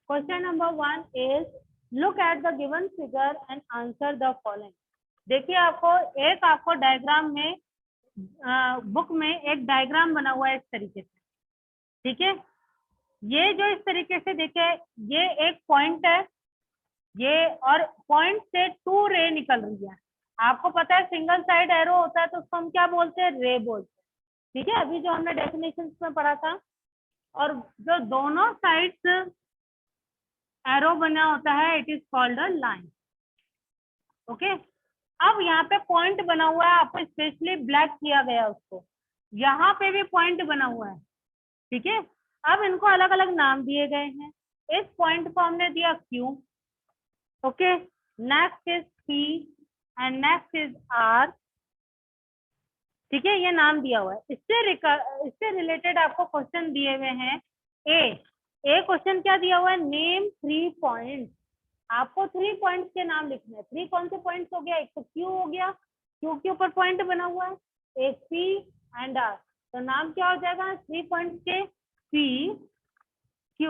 Question number 1 is look at the given figure and answer the following. देखिए आपको diagram में book में एक डायग्राम बना हुआ है इस तरीके से, ठीक है। ये जो इस तरीके से देखे, ये एक पॉइंट है, ये और पॉइंट से 2 रे निकल रही है। आपको पता है सिंगल साइड एरो होता है तो उसको हम क्या बोलते हैं, रे बोलते हैं, ठीक है। अभी जो हमने डेफिनेशन में पढ़ा था। और जो दोनों साइड्स एरो बना होता है, it is called a line. Okay, अब यहाँ पे पॉइंट बना हुआ है, आपको स्पेशली ब्लैक किया गया उसको। यहाँ पे भी पॉइंट बना हुआ है, ठीक है। अब इनको अलग अलग नाम दिए गए हैं। इस पॉइंट को हमने दिया Q, okay, next is P and next is R, ठीक है। ये नाम दिया हुआ है। इससे रिलेटेड आपको क्वेश्चन दिए हुए हैं। ए क्वेश्चन क्या दिया हुआ है, नेम 3 पॉइंट्स। आपको 3 पॉइंट्स के नाम लिखने हैं। 3 कौन से पॉइंट्स हो गया, एक तो Q हो गया, Q के ऊपर पॉइंट बना हुआ है, एक P एंड R। तो नाम क्या हो जाएगा 3 पॉइंट्स के, P Q,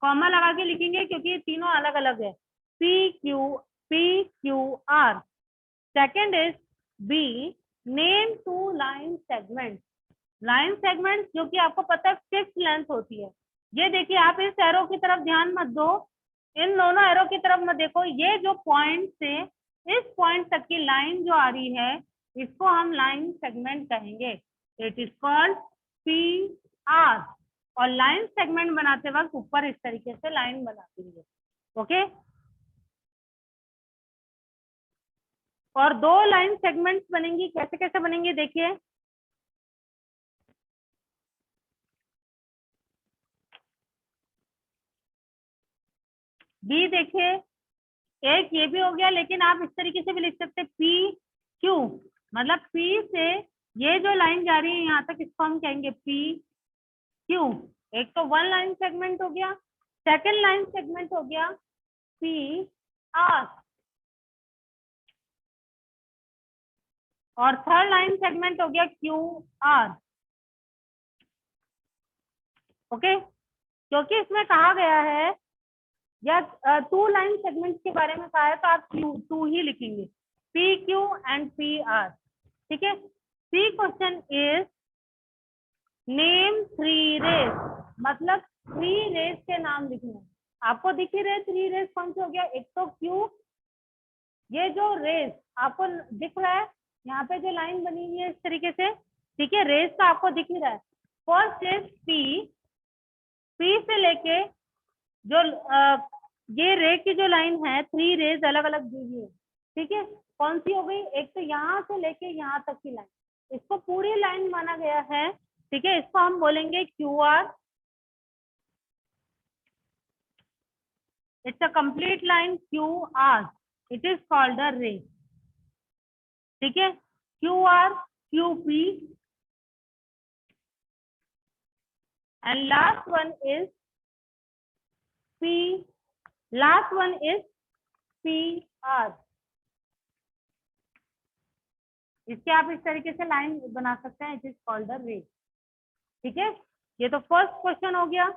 कॉमा लगा के लिखेंगे क्योंकि ये तीनों अलग अलग है, P Q R। Second is B, name 2 line segment. Line segment जो कि आपको पता है फिक्स लेंथ होती है। ये देखिए, आप इस एरो की तरफ ध्यान मत दो, इन दोनों एरो की तरफ मत देखो। ये जो पॉइंट से इस पॉइंट तक की लाइन जो आ रही है, इसको हम लाइन सेगमेंट कहेंगे। It is called PR। और लाइन सेगमेंट बनाते वक्त ऊपर इस तरीके से लाइन बनाती है, ओके। और 2 लाइन सेगमेंट्स बनेंगी, कैसे कैसे बनेंगी देखिए। बी देखिए, एक ये भी हो गया, लेकिन आप इस तरीके से भी लिख सकते हैं PQ, मतलब P से ये जो लाइन जा रही है यहाँ तक, इसको हम कहेंगे PQ। एक तो 1 लाइन सेगमेंट हो गया, सेकंड लाइन सेगमेंट हो गया PR, और थर्ड लाइन सेगमेंट हो गया QR, ओके। क्योंकि इसमें कहा गया है या 2 लाइन सेगमेंट के बारे में कहा है, तो आप टू ही लिखेंगे, PQ एंड PR, ठीक है। सी क्वेश्चन इज नेम 3 रेस, मतलब 3 रेस के नाम लिखने हैं। आपको दिख ही रहे 3 रेस कौन से हो गया, एक तो Q, ये जो रेस आपको दिख रहा है यहाँ पे जो लाइन बनी हुई है इस तरीके से, ठीक है, रेस का आपको दिख ही रहा है। फर्स्ट इज P से लेके जो ये रे की जो लाइन है, 3 रेज अलग अलग दी हुई है, ठीक है। कौन सी हो गई, एक तो यहाँ से लेके यहाँ तक की लाइन, इसको पूरी लाइन माना गया है, ठीक है। इसको हम बोलेंगे QR। It's a complete line QR, it is called a रे, ठीक है। QR, QP and last one is P, last one is PR। इसके आप इस तरीके से लाइन बना सकते हैं, इट इज कॉल्ड अ रे, ठीक है। ये तो फर्स्ट क्वेश्चन हो गया।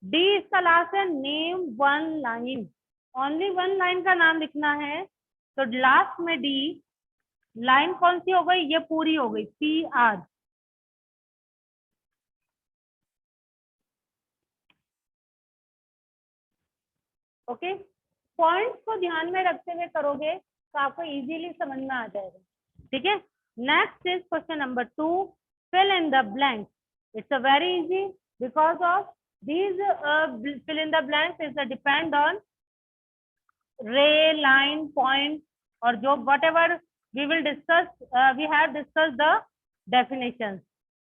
डी इसका लास्ट है, नेम 1 लाइन, ओनली 1 लाइन का नाम लिखना है। तो लास्ट में डी लाइन कौन सी हो गई, ये पूरी हो गई, PR, ओके। पॉइंट्स को ध्यान में रखते हुए करोगे तो आपको इजीली समझ में आ जाएगा, ठीक है। Next is question number 2, fill in the blank. It's a very easy because of these fill in the blanks is a depend on ray, line, point, or जो whatever we will discuss, we have discussed the definitions.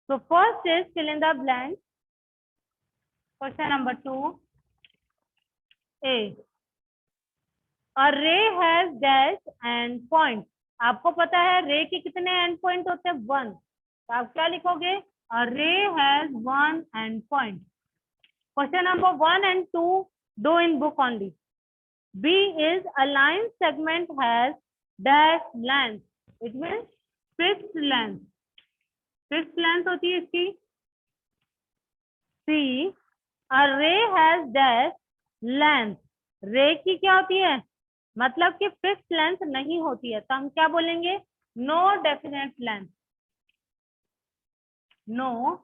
So first is fill in the blank. Question number 2, A. A ray has dash and point. आपको पता है रे के कितने end point होते हैं, 1। तो आप क्या लिखोगे, a ray has 1 end point. Question number 1 and 2 do in book only. B is a line segment has dash length. It means fixed length. Fixed length होती है इसकी। C, a ray has dash length, रे की क्या होती है, मतलब कि फिक्स लेंथ नहीं होती है, तो हम क्या बोलेंगे, no definite length, no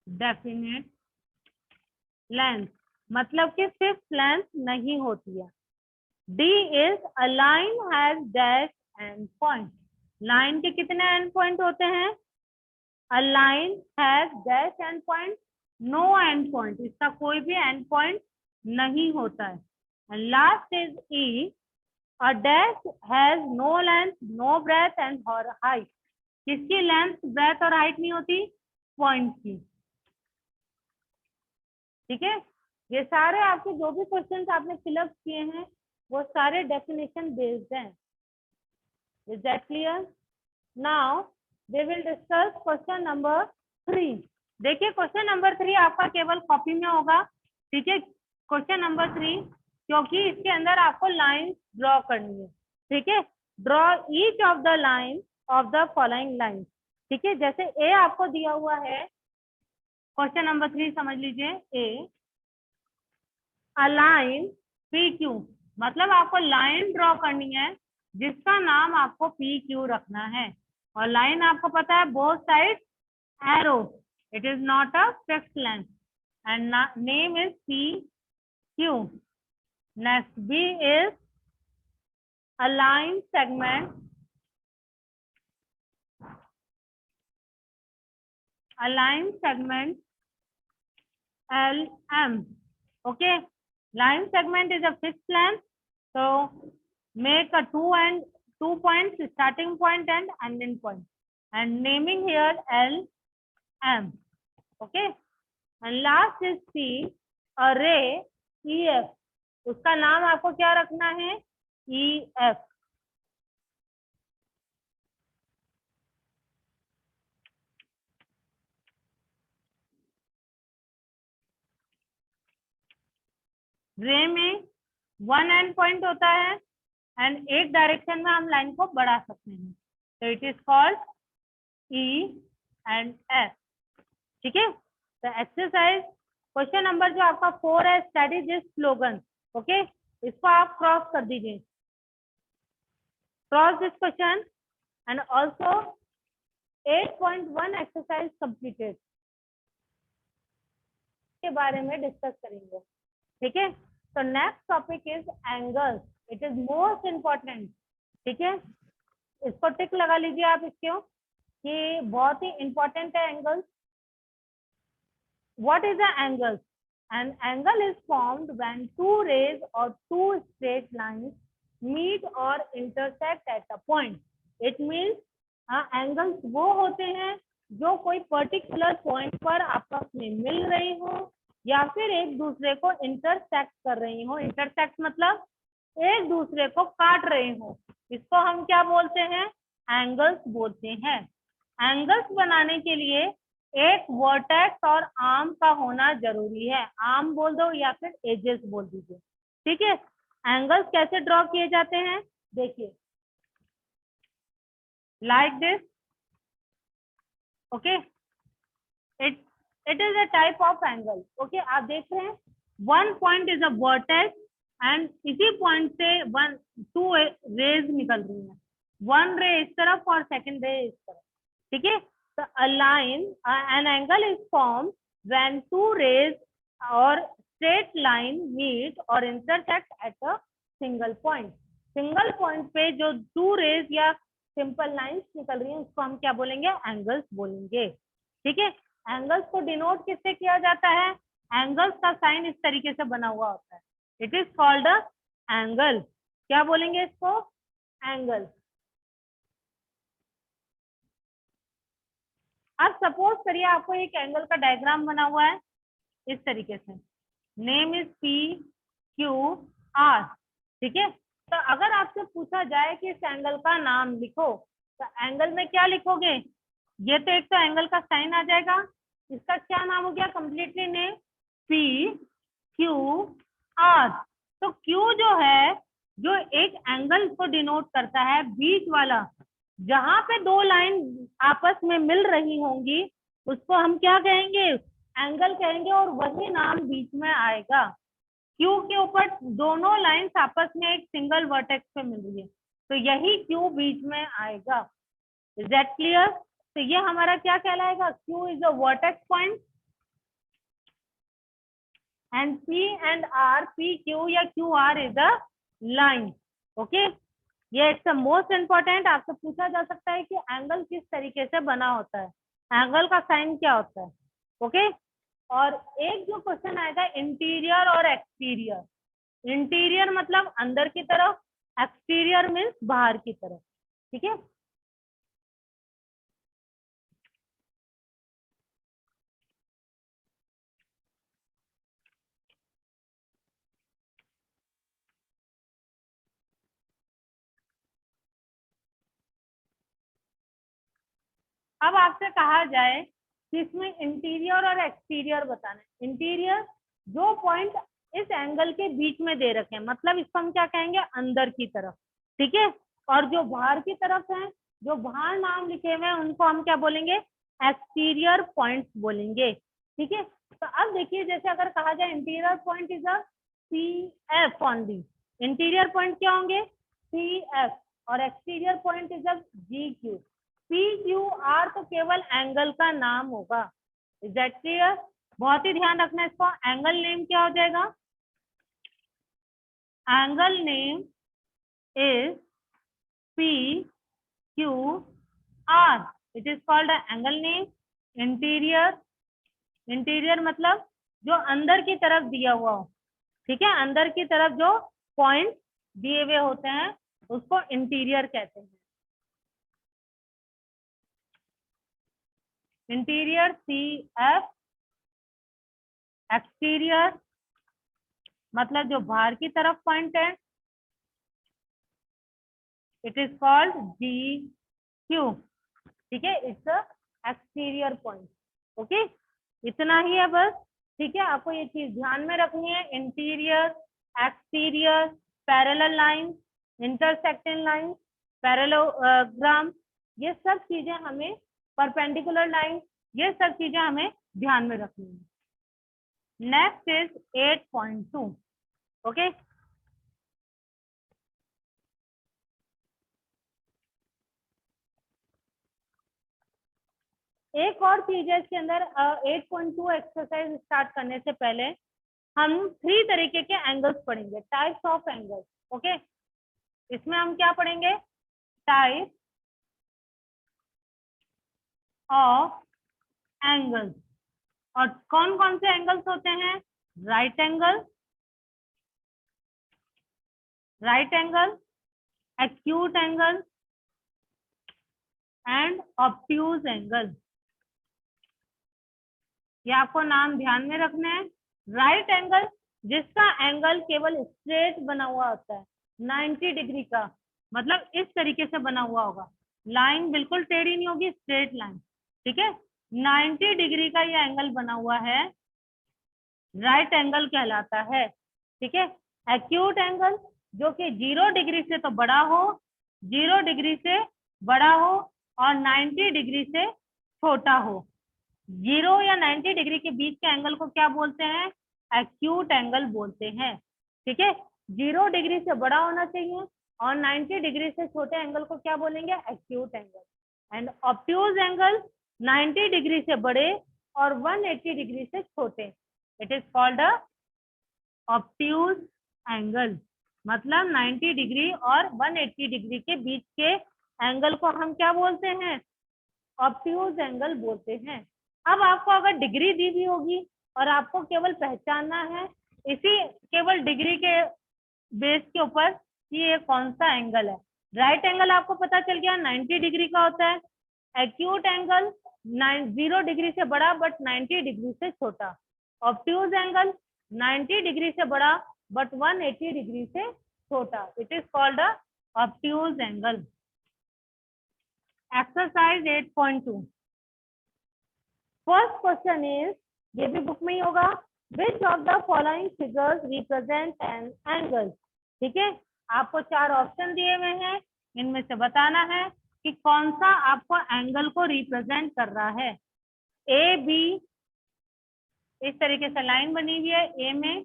definite length, मतलब कि फिक्स लेंथ नहीं होती है। D is a line has dash end point, line के कितने एंड पॉइंट होते हैं, a line has dash end point, no end point, इसका कोई भी एंड पॉइंट नहीं होता है। Last is E, a dash has no length no breadth and height, किसकी लेंथ ब्रेथ और हाइट नहीं होती, पॉइंट की। ठीक है, ये सारे आपके जो भी क्वेश्चंस आपने फिलअप किए हैं वो सारे डेफिनेशन बेस्ड हैं। Is that clear? Now we will discuss question number 3। देखिए क्वेश्चन नंबर 3 आपका केवल कॉपी में होगा, ठीक है, क्वेश्चन नंबर 3, क्योंकि इसके अंदर आपको लाइन ड्रॉ करनी है। ठीक है, draw each of the line of the following line. ठीक है, जैसे ए आपको दिया हुआ है, क्वेश्चन नंबर 3 समझ लीजिए, ए अ लाइन पी क्यू, मतलब आपको लाइन ड्रॉ करनी है जिसका नाम आपको पी क्यू रखना है, और लाइन आपको पता है both side arrow, it is not a fix length, and name is P Q. Next B is a line segment, a line segment LM. Okay, line segment is a fixed length, so make a two points, starting point and ending point, and naming here LM. Okay, and last is C, a ray EF, उसका नाम आपको क्या रखना है, EF. रे में one and point होता है एंड एक डायरेक्शन में हम लाइन को बढ़ा सकते हैं, तो it is called E and S. ठीक है, तो एक्सरसाइज क्वेश्चन नंबर जो आपका 4 है, स्टडी दिस स्लोगन। ओके, इसको आप क्रॉस कर दीजिए, cross this question, and also 8.1 exercise completed के बारे में डिस्कस करेंगे। ठीक है, तो next topic is angles, it is most important. ठीक है, इसको टिक लगा लीजिए आप इसको, कि बहुत ही इंपॉर्टेंट है angles. What is the angle? An angle is formed when two rays or two straight lines meet or intersect at a point. It means angles वो होते हैं जो कोई पर्टिकुलर पॉइंट पर आपस में मिल रही हो या फिर एक दूसरे को इंटरसेक्ट कर रही हो। इंटरसेक्ट मतलब एक दूसरे को काट रहे हो, इसको हम क्या बोलते हैं, एंगल्स बोलते हैं। एंगल्स बनाने के लिए एक वर्टेक्स और आर्म का होना जरूरी है, आर्म बोल दो या फिर एजेस बोल दीजिए। ठीक है, एंगल्स कैसे ड्रॉ किए जाते हैं, देखिए like this. Okay, it is a type of angle. Okay, आप देख रहे हैं one point is a vertex and इसी पॉइंट से टू रेज निकल रही है, वन रे इस तरफ और सेकंड रे इस तरफ। ठीक है, तो a line, an angle is formed when two rays or straight line meet or intersect at a single point. Single point पे जो टू रेज या सिंपल लाइंस निकल रही हैं उसको हम क्या बोलेंगे, एंगल्स बोलेंगे। ठीक है, एंगल्स को डिनोट किससे किया जाता है, एंगल्स का साइन इस तरीके से बना हुआ होता है, it is called a angle. क्या बोलेंगे इसको, एंगल। अब सपोज करिए आपको एक एंगल का डायग्राम बना हुआ है इस तरीके से, name is P Q are. ठीक है, तो अगर आपसे पूछा जाए कि इस एंगल का नाम लिखो, तो एंगल में क्या लिखोगे, ये तो एक तो एंगल का साइन आ जाएगा, इसका क्या नाम हो गया completely name, P Q R. तो क्यू जो है, जो एक एंगल को डिनोट करता है, बीच वाला जहां पे दो लाइन आपस में मिल रही होंगी उसको हम क्या कहेंगे, एंगल कहेंगे और वही नाम बीच में आएगा। क्यू के ऊपर दोनों लाइंस आपस में एक सिंगल वर्टेक्स पे मिल रही है, तो यही क्यू बीच में आएगा। Is that clear? तो ये हमारा क्या कहलाएगा? Q is a vertex point and P and R, P Q या Q R is a line. Okay, ये इट्स मोस्ट इंपॉर्टेंट। आपसे पूछा जा सकता है कि एंगल किस तरीके से बना होता है, एंगल का साइन क्या होता है। ओके, और एक जो क्वेश्चन आएगा इंटीरियर और एक्सटीरियर। इंटीरियर मतलब अंदर की तरफ, एक्सटीरियर मीन्स बाहर की तरफ। ठीक है, अब आपसे कहा जाए कि इसमें इंटीरियर और एक्सटीरियर बताना है। इंटीरियर जो पॉइंट इस एंगल के बीच में दे रखे हैं, मतलब इसको हम क्या कहेंगे? अंदर की तरफ। ठीक है, और जो बाहर की तरफ है, जो बाहर नाम लिखे हुए हैं, उनको हम क्या बोलेंगे? एक्सटीरियर पॉइंट्स बोलेंगे। ठीक है, तो अब देखिए, जैसे अगर कहा जाए interior point is a C F only, interior point क्या होंगे? सी एफ, और exterior point is a G Q. P Q R तो केवल एंगल का नाम होगा। Is that clear? बहुत ही ध्यान रखना इसको। एंगल नेम क्या हो जाएगा? Angle name is P Q are, it is called angle name. Interior, interior मतलब जो अंदर की तरफ दिया हुआ हो। ठीक है, अंदर की तरफ जो पॉइंट दिए हुए होते हैं उसको इंटीरियर कहते हैं। इंटीरियर सी एफ, एक्सटीरियर मतलब जो बाहर की तरफ पॉइंट है, it is called G Q. ठीक है, इट्स एक्सटीरियर पॉइंट। ओके, इतना ही है बस। ठीक है, आपको ये चीज ध्यान में रखनी है। Interior, exterior, parallel line, intersecting line, parallelogram, ये सब चीजें हमें, परपेंडिकुलर लाइन, ये सब चीजें हमें ध्यान में रखनी है। Next is 8.2। ओके, एक और चीज है इसके अंदर। 8.2 एक्सरसाइज स्टार्ट करने से पहले हम 3 तरीके के एंगल्स पढ़ेंगे, टाइप्स ऑफ एंगल्स। ओके, इसमें हम क्या पढ़ेंगे? Type of angles. और कौन कौन से एंगल्स होते हैं? Right angle, right angle, acute angle and obtuse angle. ये आपको नाम ध्यान में रखना है। राइट एंगल जिसका एंगल केवल स्ट्रेट बना हुआ होता है, 90 डिग्री का, मतलब इस तरीके से बना हुआ होगा, लाइन बिल्कुल टेढ़ी नहीं होगी, स्ट्रेट लाइन। ठीक है, 90 डिग्री का ये एंगल बना हुआ है, राइट एंगल कहलाता है। ठीक है, एक्यूट एंगल जो कि 0 डिग्री से तो बड़ा हो, 0 डिग्री से बड़ा हो और 90 डिग्री से छोटा हो। 0 या 90 डिग्री के बीच के एंगल को क्या बोलते हैं? एक्यूट एंगल बोलते हैं। ठीक है, 0 डिग्री से बड़ा होना चाहिए और 90 डिग्री से छोटे एंगल को क्या बोलेंगे? Acute angle. And obtuse angle 90 degree से बड़े और 180 डिग्री से छोटे, it is called a obtuse angle. मतलब 90 डिग्री और 180 डिग्री के बीच के एंगल को हम क्या बोलते हैं? ऑब्ट्यूज एंगल बोलते हैं। अब आपको अगर डिग्री दी हुई होगी और आपको केवल पहचानना है इसी केवल डिग्री के बेस के ऊपर कि ये कौन सा एंगल है। राइट एंगल आपको पता चल गया 90 डिग्री का होता है। एक्यूट एंगल 0 डिग्री से बड़ा बट 90 डिग्री से छोटा। ऑब्ट्यूज एंगल 90 डिग्री से बड़ा बट 180 डिग्री से छोटा, it is called a obtuse angle. Exercise 8.2, first question is, ये भी बुक में ही होगा, which of the following figures represent an angle. ठीक है, आपको 4 ऑप्शन दिए हुए हैं, इनमें से बताना है कि कौन सा आपको एंगल को रिप्रेजेंट कर रहा है। ए, बी, इस तरीके से लाइन बनी हुई है ए में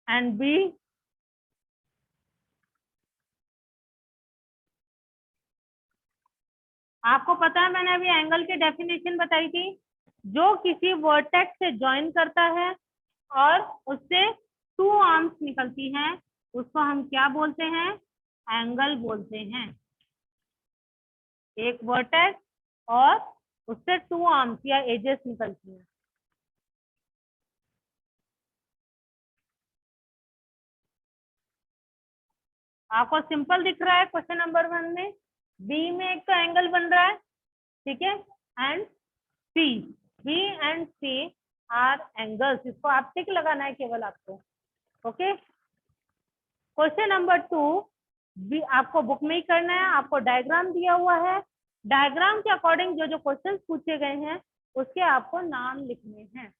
एंड बी, आपको पता है मैंने अभी एंगल की डेफिनेशन बताई थी, जो किसी वर्टेक्स से ज्वाइन करता है और उससे टू आर्म्स निकलती हैं, उसको हम क्या बोलते हैं? एंगल बोलते हैं। एक वर्टेक्स और उससे टू आर्म्स या एजेस निकलती हैं। आपको सिंपल दिख रहा है क्वेश्चन नंबर 1 में, बी में एक तो एंगल बन रहा है, ठीक है, and C, B and C are angles, इसको आप टिक लगाना है केवल आपको। ओके, क्वेश्चन नंबर 2 भी आपको बुक में ही करना है, आपको डायग्राम दिया हुआ है, डायग्राम के अकॉर्डिंग जो जो क्वेश्चंस पूछे गए हैं उसके आपको नाम लिखने हैं।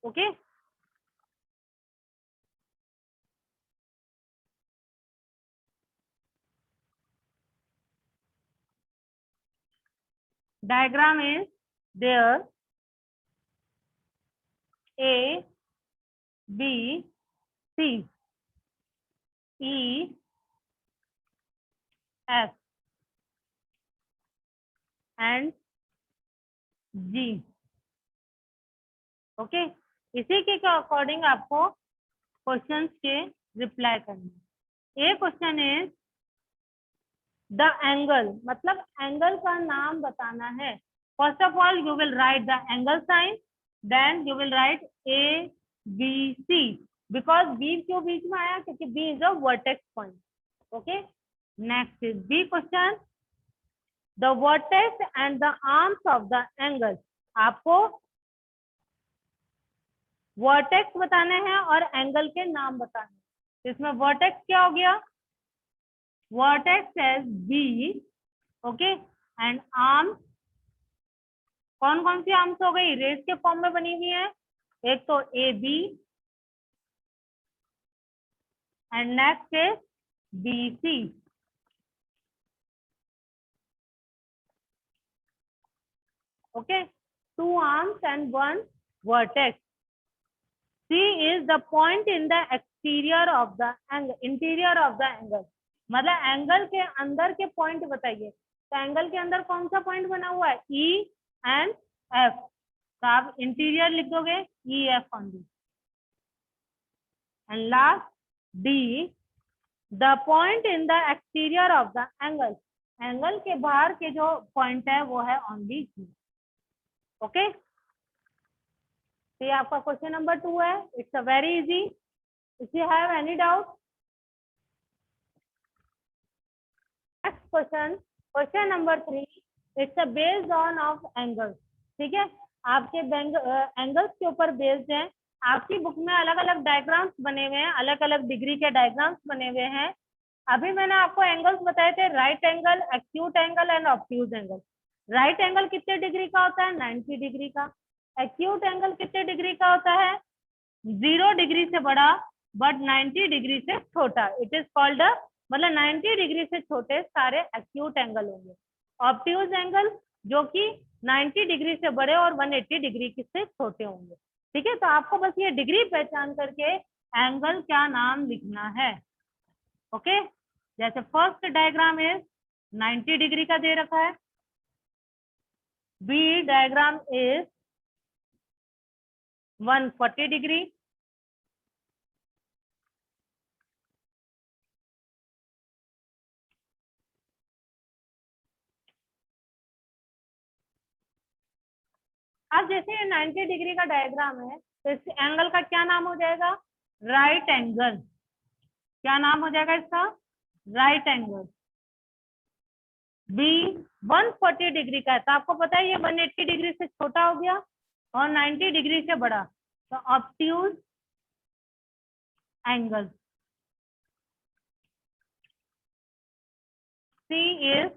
Okay, diagram is there, A B C E F and G. Okay, इसी के अकॉर्डिंग आपको क्वेश्चंस के रिप्लाई करना है। A question is the angle, मतलब एंगल का नाम बताना है। First of all you will write the angle sign, then you will write A B C, because B क्यों बीच में आया? क्योंकि B is a vertex point. Okay, next is B question, the vertex and the arms of the angle, आपको vertex बताने हैं और angle के नाम बताने हैं। इसमें वर्टेक्स क्या हो गया? Vertex as B, okay, and arms, कौन कौन सी आर्म्स हो गई? रेस के फॉर्म में बनी हुई है, एक तो A B and next is B C. Okay, two arms and one vertex. C is the point in the exterior of the angle, interior of the angle, मतलब एंगल के अंदर के पॉइंट बताइए। तो एंगल के अंदर कौन सा पॉइंट बना हुआ है? ई एंड एफ, तो आप इंटीरियर लिख दोगे E F only. And last D, the point in the exterior of the angle, angle के बाहर के जो पॉइंट है वो है ओनली जी। ओके, तो ये आपका क्वेश्चन नंबर 2 है। It's a very easy, if you have any doubt. Next question, question number 3, it's a based on off angles, ठीक है, आपके एंगल्स के ऊपर बेस्ड है। आपकी बुक में अलग अलग डायग्राम्स बने हुए हैं, अलग अलग डिग्री के डायग्राम्स बने हुए हैं। अभी मैंने आपको एंगल्स बताए थे, right angle, acute angle and obtuse angle. Right angle कितने डिग्री का होता है? 90 डिग्री का। एक्यूट एंगल कितने डिग्री का होता है? 0 डिग्री से बड़ा बट 90 डिग्री से छोटा, इट इज कॉल्ड, मतलब 90 डिग्री से छोटे सारे एक्यूट एंगल होंगे। ऑब्ट्यूज एंगल जो कि 90 डिग्री से बड़े और 180 डिग्री से छोटे होंगे। ठीक है, तो आपको बस ये डिग्री पहचान करके एंगल क्या नाम लिखना है। ओके, जैसे फर्स्ट डायग्राम इज 90 डिग्री का दे रखा है, बी डायग्राम इज 140 डिग्री, अब जैसे 90 डिग्री का डायग्राम है तो इस एंगल का क्या नाम हो जाएगा? Right angle. क्या नाम हो जाएगा इसका? Right angle. बी 140 डिग्री का है तो आपको पता है ये 180 डिग्री से छोटा हो गया और 90 डिग्री से बड़ा, तो obtuse angle. C is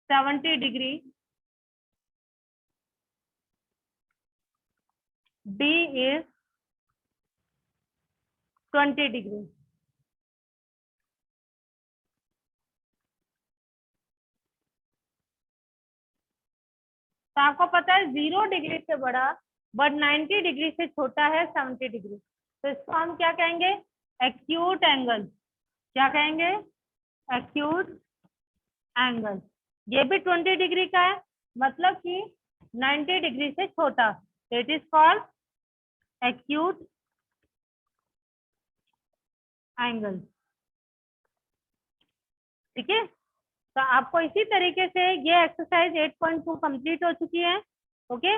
70 degree, D is 20 degree. तो आपको पता है 0 डिग्री से बड़ा बट 90 डिग्री से छोटा है 70 डिग्री, तो इसको हम क्या कहेंगे, एक्यूट एंगल। क्या कहेंगे, एक्यूट एंगल। ये भी 20 डिग्री का है, मतलब कि 90 डिग्री से छोटा, it is called acute angle. ठीक है, तो आपको इसी तरीके से ये एक्सरसाइज 8.2 कंप्लीट हो चुकी है। Okay,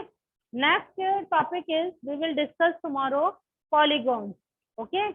next topic is we will discuss tomorrow polygon. Okay.